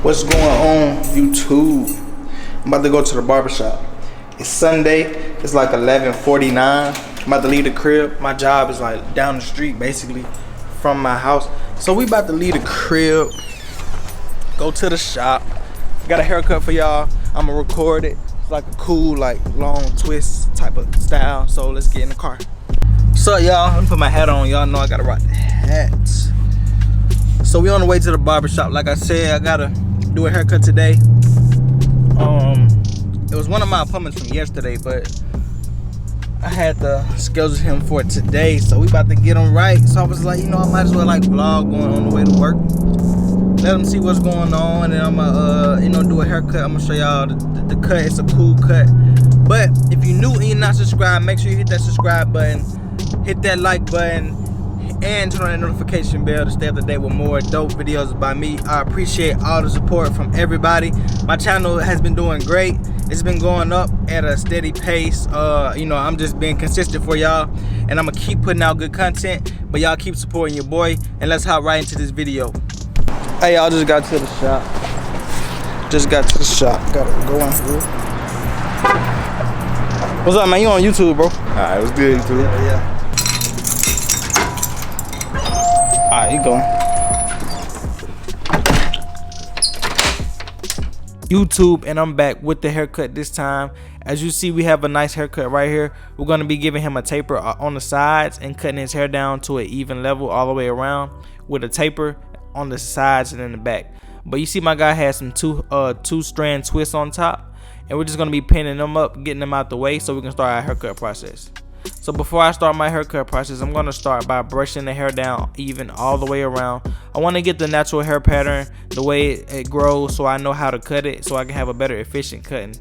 What's going on, YouTube? I'm about to go to the barbershop. It's Sunday. It's like 11:49. I'm about to leave the crib. My job is like down the street, basically, from my house. So we about to leave the crib, go to the shop. Got a haircut for y'all. I'm gonna record it. It's like a cool, like long twist type of style. So let's get in the car. What's up, y'all? Let me put my hat on. Y'all know I gotta rock the hat. So we on the way to the barbershop. Like I said, I gotta do a haircut today. It was one of my appointments from yesterday, but I had to schedule him for today. So we about to get him right. So I was like, you know, I might as well like vlog going on the way to work. Let them see what's going on, and I'm gonna, you know, do a haircut. I'm gonna show y'all the cut. It's a cool cut. But if you're new and you're not subscribed, make sure you hit that subscribe button, hit that like button, and turn on that notification bell to stay up to date with more dope videos by me. I appreciate all the support from everybody. My channel has been doing great. It's been going up at a steady pace. You know, I'm just being consistent for y'all, and I'm gonna keep putting out good content. But y'all keep supporting your boy, and let's hop right into this video. Hey, y'all, just got to the shop. Gotta go on through. What's up, man? You on YouTube, bro? Alright, what's good, YouTube? Yeah. Alright, you going. YouTube, and I'm back with the haircut this time. As you see, we have a nice haircut right here. We're going to be giving him a taper on the sides and cutting his hair down to an even level all the way around with a taper on the sides and in the back. But you see my guy has some two strand twists on top, and we're just going to be pinning them up, getting them out the way so we can start our haircut process. So before I start my haircut process, I'm going to start by brushing the hair down even all the way around. I want to get the natural hair pattern, the way it grows, so I know how to cut it, so I can have a better efficient cutting.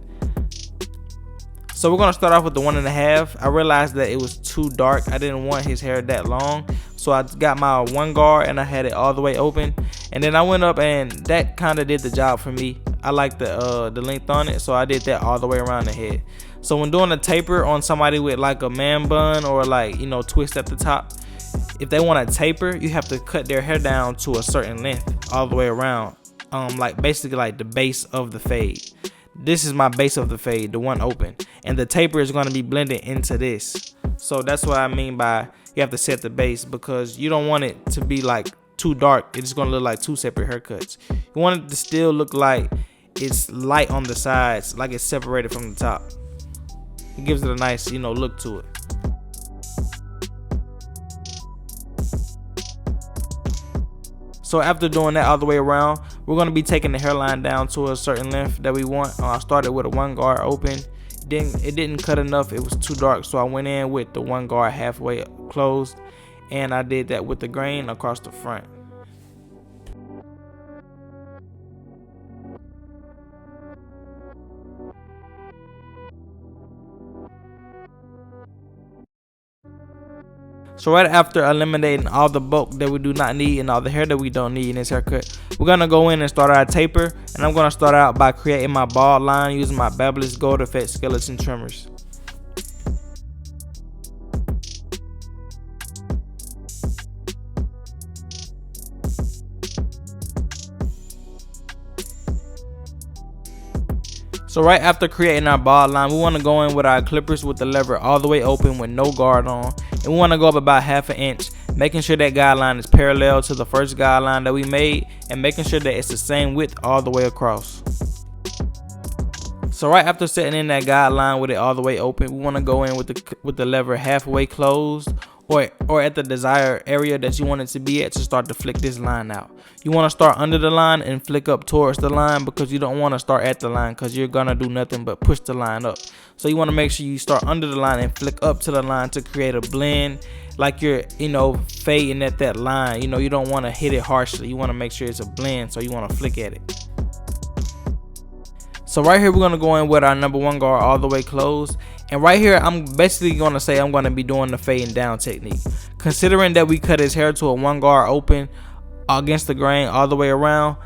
So we're going to start off with the 1.5. I realized that it was too dark. I didn't want his hair that long, so I got my 1 guard and I had it all the way open. And then I went up, and that kind of did the job for me. I like the length on it, so I did that all the way around the head. So when doing a taper on somebody with like a man bun or like, you know, twist at the top, if they want a taper, you have to cut their hair down to a certain length all the way around, like basically like the base of the fade. This is my base of the fade, the one open, and the taper is going to be blended into this. So that's what I mean by you have to set the base, because you don't want it to be like too dark. It's going to look like two separate haircuts. You want it to still look like it's light on the sides, like it's separated from the top. It gives it a nice, you know, look to it. So after doing that all the way around, we're going to be taking the hairline down to a certain length that we want. I started with a 1 guard open. It didn't cut enough. It was too dark, so I went in with the 1 guard halfway closed, and I did that with the grain across the front. So right after eliminating all the bulk that we do not need and all the hair that we don't need in this haircut, we're going to go in and start our taper. And I'm going to start out by creating my bald line using my Babyliss Gold Effect skeleton trimmers. So right after creating our bald line, we want to go in with our clippers with the lever all the way open with no guard on. And we want to go up about 1/2 inch, making sure that guideline is parallel to the first guideline that we made, and making sure that it's the same width all the way across. So right after setting in that guideline with it all the way open, we want to go in with the lever halfway closed, or at the desired area that you want it to be at, to start to flick this line out. You want to start under the line and flick up towards the line, because you don't want to start at the line, because you're gonna do nothing but push the line up. So you want to make sure you start under the line and flick up to the line to create a blend, like you're, you know, fading at that line. You know, you don't want to hit it harshly. You want to make sure it's a blend, so you want to flick at it. So right here, we're gonna go in with our number 1 guard all the way closed. And right here, I'm basically going to say I'm going to be doing the fading down technique. Considering that we cut his hair to a 1 guard open against the grain all the way around,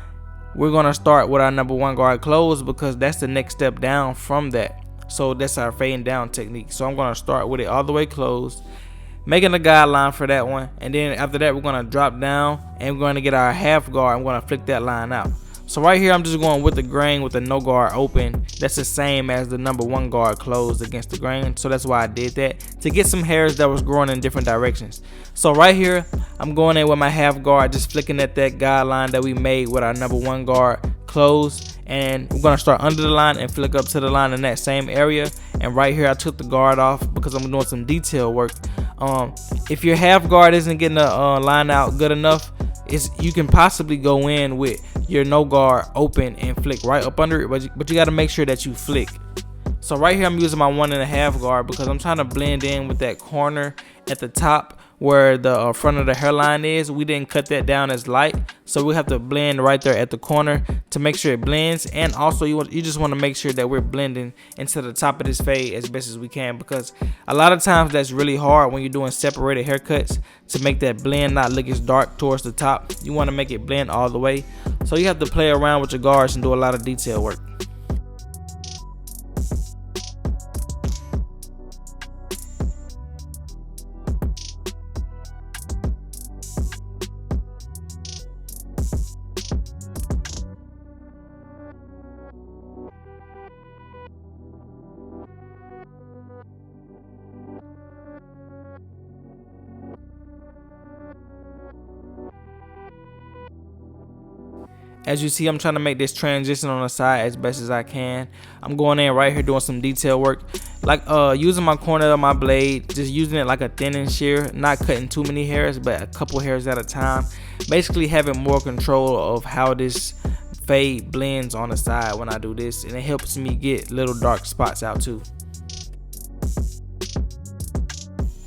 we're going to start with our number 1 guard closed, because that's the next step down from that. So that's our fading down technique. So I'm going to start with it all the way closed, making a guideline for that one. And then after that, we're going to drop down and we're going to get our half guard. I'm going to flick that line out. So right here I'm just going with the grain with the no guard open. That's the same as the number 1 guard closed against the grain, so that's why I did that, to get some hairs that was growing in different directions. So right here I'm going in with my half guard, just flicking at that guideline that we made with our number 1 guard closed, and we're gonna start under the line and flick up to the line in that same area. And right here I took the guard off because I'm doing some detail work. If your half guard isn't getting the line out good enough, you can possibly go in with your no guard open and flick right up under it, but you got to make sure that you flick. So right here I'm using my 1.5 guard because I'm trying to blend in with that corner at the top where the front of the hairline is. We didn't cut that down as light, so we have to blend right there at the corner to make sure it blends. And also you just want to make sure that we're blending into the top of this fade as best as we can, because a lot of times that's really hard when you're doing separated haircuts to make that blend not look as dark towards the top. You want to make it blend all the way, so you have to play around with your guards and do a lot of detail work. As you see, I'm trying to make this transition on the side as best as I can. I'm going in right here doing some detail work, like using my corner of my blade, just using it like a thinning shear, not cutting too many hairs, but a couple hairs at a time. Basically having more control of how this fade blends on the side when I do this, and it helps me get little dark spots out too.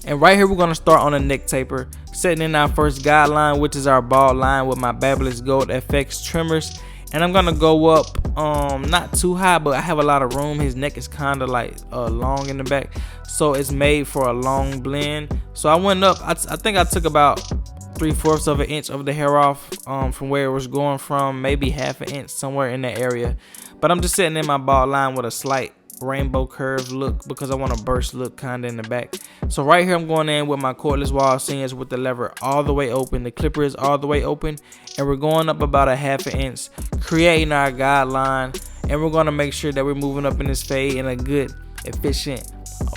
And right here we're gonna start on a neck taper, setting in our first guideline, which is our bald line with my Babyliss Gold FX trimmers. And I'm gonna go up not too high, but I have a lot of room. His neck is kind of like long in the back, so it's made for a long blend. So I went up, I think I took about 3/4 of an inch of the hair off from where it was going from, maybe 1/2 inch, somewhere in that area. But I'm just setting in my bald line with a slight rainbow curve look because I want a burst look kind of in the back. So right here I'm going in with my cordless Wahl Fade with the lever all the way open, the clipper is all the way open, and we're going up about a 1/2 inch, creating our guideline. And we're going to make sure that we're moving up in this fade in a good, efficient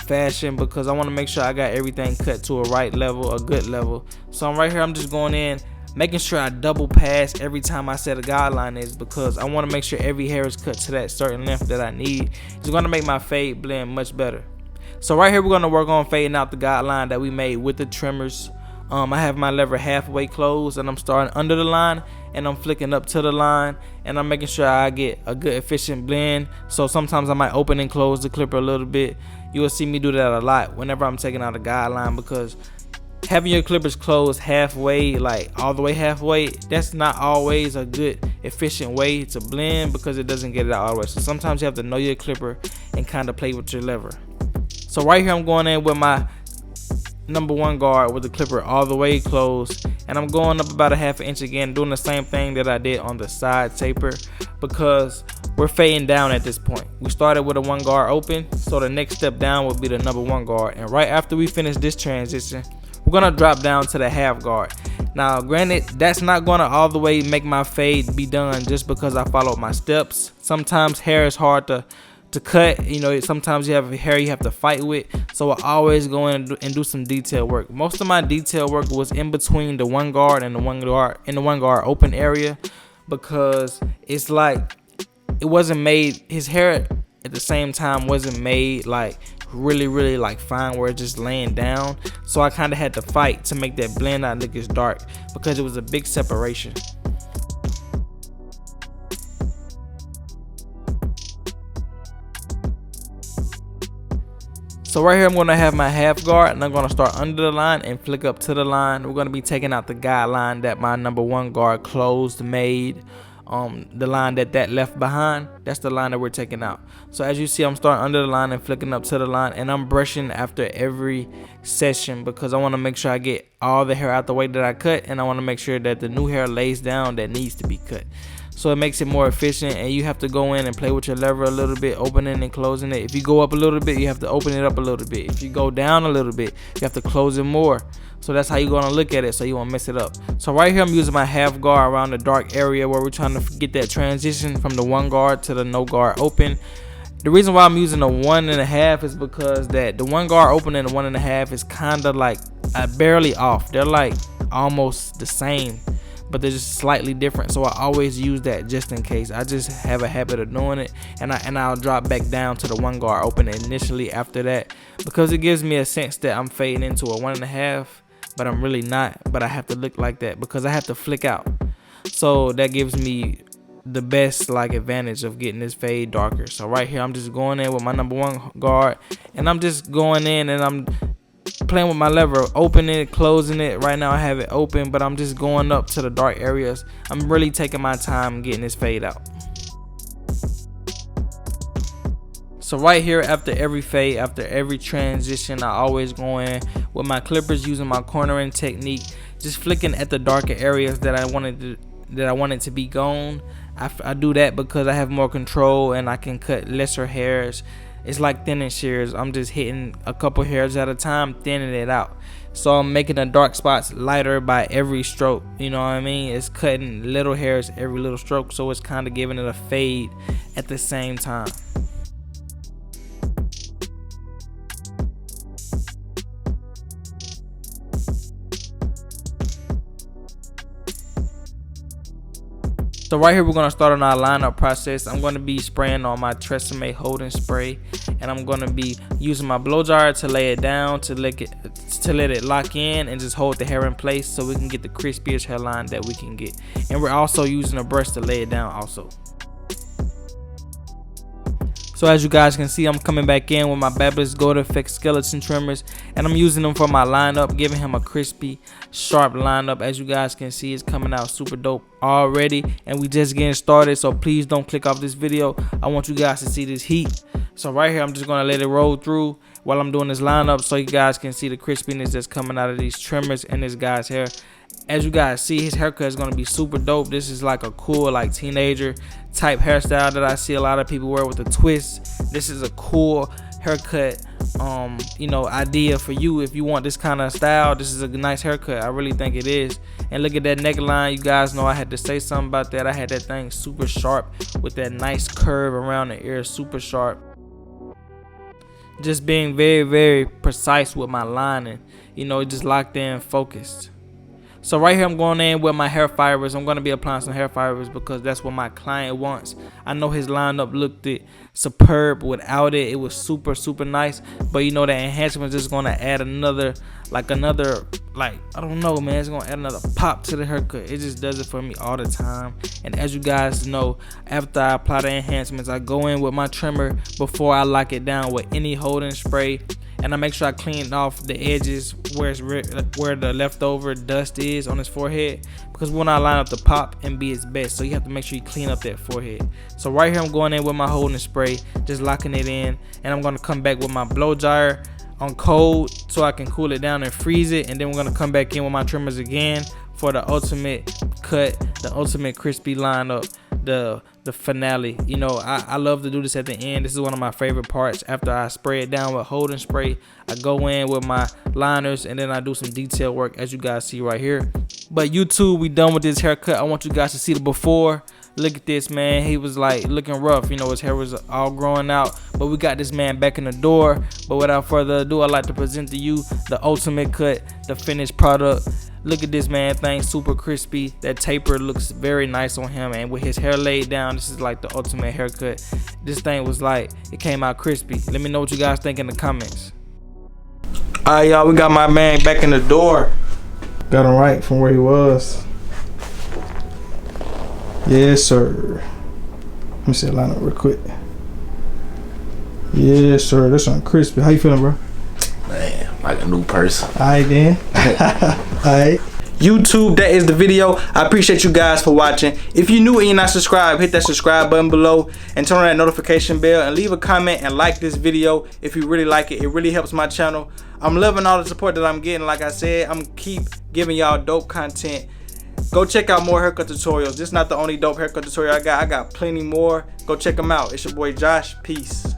fashion, because I want to make sure I got everything cut to a right level, a good level. So right here I'm just going in, making sure I double pass every time I set a guideline is, because I want to make sure every hair is cut to that certain length that I need. It's going to make my fade blend much better. So right here we're going to work on fading out the guideline that we made with the trimmers. I have my lever halfway closed, and I'm starting under the line and I'm flicking up to the line, and I'm making sure I get a good efficient blend. So sometimes I might open and close the clipper a little bit. You will see me do that a lot whenever I'm taking out a guideline, because having your clippers closed halfway, like all the way halfway, that's not always a good efficient way to blend, because it doesn't get it out all the way. So sometimes you have to know your clipper and kind of play with your lever. So right here I'm going in with my number 1 guard with the clipper all the way closed, and I'm going up about a 1/2 inch again, doing the same thing that I did on the side taper, because we're fading down at this point. We started with a 1 guard open, so the next step down would be the number 1 guard. And right after we finish this transition, we're gonna drop down to the half guard. Now granted, that's not gonna all the way make my fade be done just because I followed my steps. Sometimes hair is hard to cut, you know, sometimes you have hair you have to fight with, so I always go in and do some detail work. Most of my detail work was in between the 1 guard and the 1 guard open area, because it's like it wasn't made, his hair at the same time wasn't made like really like fine where it's just laying down, so I kind of had to fight to make that blend not look as dark, because it was a big separation. So right here I'm going to have my half guard, and I'm going to start under the line and flick up to the line. We're going to be taking out the guideline that my number 1 guard closed made. The line that left behind, that's the line that we're taking out. So as you see, I'm starting under the line and flicking up to the line, and I'm brushing after every session, because I want to make sure I get all the hair out the way that I cut, and I want to make sure that the new hair lays down that needs to be cut. so it makes it more efficient, and you have to go in and play with your lever a little bit, opening and closing it. If you go up a little bit, you have to open it up a little bit. If you go down a little bit, you have to close it more. So that's how you're gonna look at it, so you won't mess it up. So right here I'm using my half guard around the dark area where we're trying to get that transition from the one guard to the no guard open. The reason why I'm using the 1.5 is because that the one guard open and the 1.5 is kind of like barely off. They're like almost the same, but they're just slightly different. So I always use that just in case. I just have a habit of doing it, and I'll drop back down to the one guard open initially after that, because it gives me a sense that I'm fading into a 1.5, but I'm really not. But I have to look like that because I have to flick out. So that gives me the best like advantage of getting this fade darker. So right here I'm just going in with my number 1 guard, and I'm just going in and I'm playing with my lever, opening it, closing it. Right now I have it open, but I'm just going up to the dark areas. I'm really taking my time getting this fade out. So right here, after every fade, after every transition, I always go in with my clippers using my cornering technique, just flicking at the darker areas that I wanted to be gone. I do that because I have more control and I can cut lesser hairs. It's like thinning shears. I'm just hitting a couple hairs at a time, thinning it out. So I'm making the dark spots lighter by every stroke. You know what I mean? It's cutting little hairs every little stroke, so it's kind of giving it a fade at the same time. So right here we're going to start on our lineup process. I'm going to be spraying on my Tresemme holding spray, and I'm going to be using my blow dryer to lay it down, to let it lock in and just hold the hair in place so we can get the crispiest hairline that we can get. And we're also using a brush to lay it down also. So as you guys can see, I'm coming back in with my Babyliss Gold Effect skeleton trimmers, and I'm using them for my lineup, giving him a crispy, sharp lineup. As you guys can see, it's coming out super dope already, and we just getting started. So please don't click off this video. I want you guys to see this heat. So right here, I'm just gonna let it roll through while I'm doing this lineup, so you guys can see the crispiness that's coming out of these trimmers and this guy's hair. As you guys see, his haircut is going to be super dope. This is like a cool like teenager type hairstyle that I see a lot of people wear with a twist. This is a cool haircut you know, idea for you. If you want this kind of style, this is a nice haircut. I really think it is. And look at that neckline. You guys know I had to say something about that. I had that thing super sharp with that nice curve around the ear, super sharp. Just being very, very precise with my lining, you know, just locked in, focused. So right here I'm going in with my hair fibers. I'm going to be applying some hair fibers because that's what my client wants. I know his lineup looked superb without it. It was super, super nice. But you know, the enhancement is just going to add another, I don't know, man. It's going to add another pop to the haircut. It just does it for me all the time. And as you guys know, after I apply the enhancements, I go in with my trimmer before I lock it down with any holding spray. And I make sure I clean off the edges where the leftover dust is on his forehead, because we want our line up to pop and be its best. So you have to make sure you clean up that forehead. So right here I'm going in with my holding spray, just locking it in, and I'm going to come back with my blow dryer on cold so I can cool it down and freeze it. And then we're going to come back in with my trimmers again for the ultimate cut, the ultimate crispy lineup, the finale. You know, I love to do this at the end. This is one of my favorite parts. After I spray it down with holding spray, I go in with my liners and then I do some detail work, as you guys see right here. But YouTube, we done with this haircut. I want you guys to see the before. Look at this, man. He was like looking rough, you know, his hair was all growing out, but we got this man back in the door. But without further ado, I'd like to present to you the ultimate cut, the finished product. Look at this, man. Thing super crispy. That taper looks very nice on him, and with his hair laid down, this is like the ultimate haircut. This thing was like, it came out crispy. Let me know what you guys think in the comments. Alright, y'all, we got my man back in the door. Got him right from where he was. Yes, sir. Let me see the lineup real quick. Yes, sir. That's something crispy. How you feeling, bro? Man, like a new person. Alright then. Alright. YouTube, that is the video. I appreciate you guys for watching. If you're new and you're not subscribed, hit that subscribe button below and turn on that notification bell and leave a comment and like this video if you really like it. It really helps my channel. I'm loving all the support that I'm getting. Like I said, I'm keep giving y'all dope content Go check out more haircut tutorials. This is not the only dope haircut tutorial I got. I got plenty more. Go check them out. It's your boy Josh. Peace.